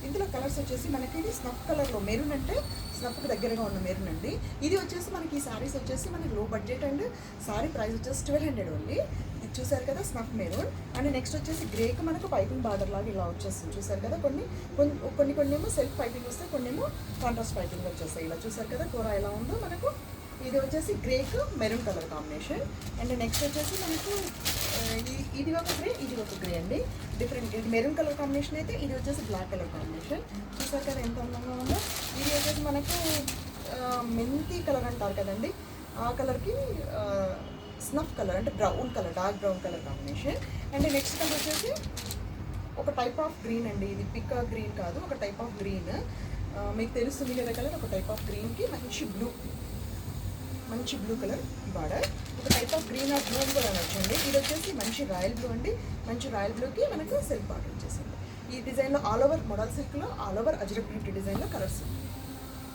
ఇందులో కలర్స్ వచ్చేసి మనకి ఇది స్నఫ్ కలర్లో, మెరూన్ అంటే స్నఫ్కి దగ్గరగా ఉన్న మెరూన్ అండి. ఇది వచ్చేసి మనకి ఈ శారీస్ వచ్చేసి మనకి లో బడ్జెట్ అండ్ శారీ ప్రైస్ వచ్చేసి 1200 ఓన్లీ. ఇది చూసారు కదా స్నఫ్ మెరూన్. అండ్ నెక్స్ట్ వచ్చేసి గ్రేకి మనకు పైపింగ్ బార్డర్ లాగా ఇలా వచ్చేస్తుంది చూసారు కదా. కొన్ని ఏమో సెల్ఫ్ పైపింగ్ వస్తాయి, కొన్ని ఏమో కాంట్రాస్ట్ పైపింగ్ వచ్చేస్తాయి. ఇలా చూసారు కదా కూర ఎలా ఉందో మనకు. ఇది వచ్చేసి గ్రేకు maroon colour combination. And next వచ్చేసి మనకు ఇది ఒక గ్రే, ఇది ఒక గ్రే అండి. డిఫరెంట్, ఇది మెరూన్ కలర్ కాంబినేషన్ అయితే ఇది వచ్చేసి బ్లాక్ కలర్ కాంబినేషన్. చూసారు కదా ఎంత అందంగా ఉందో. ఇది వచ్చేసి మనకు మెంతి కలర్ అంటారు కదండి, ఆ కలర్కి స్నఫ్ కలర్ అంటే brown colour, dark brown colour combination. And next colour వచ్చేసి ఒక టైప్ ఆఫ్ గ్రీన్ అండి. ఇది పిక్ గ్రీన్ కాదు, ఒక టైప్ ఆఫ్ గ్రీన్. మీకు తెలుస్తుంది కదా కలర్. ఒక టైప్ ఆఫ్ గ్రీన్కి మంచి బ్లూ కలర్ బార్డర్. ఒక type of green or blue కూడా అనొచ్చండి. ఇది వచ్చేసి మంచి రాయల్ బ్లూ అండి. మంచి రాయల్ బ్లూకి మనకు సెల్ఫ్ బార్డర్ వచ్చేసింది. ఈ డిజైన్లో ఆల్ ఓవర్ మోడల్ సిల్క్లో ఆల్ ఓవర్ అజ్రక్ ప్రింట్ డిజైన్లో కలర్స్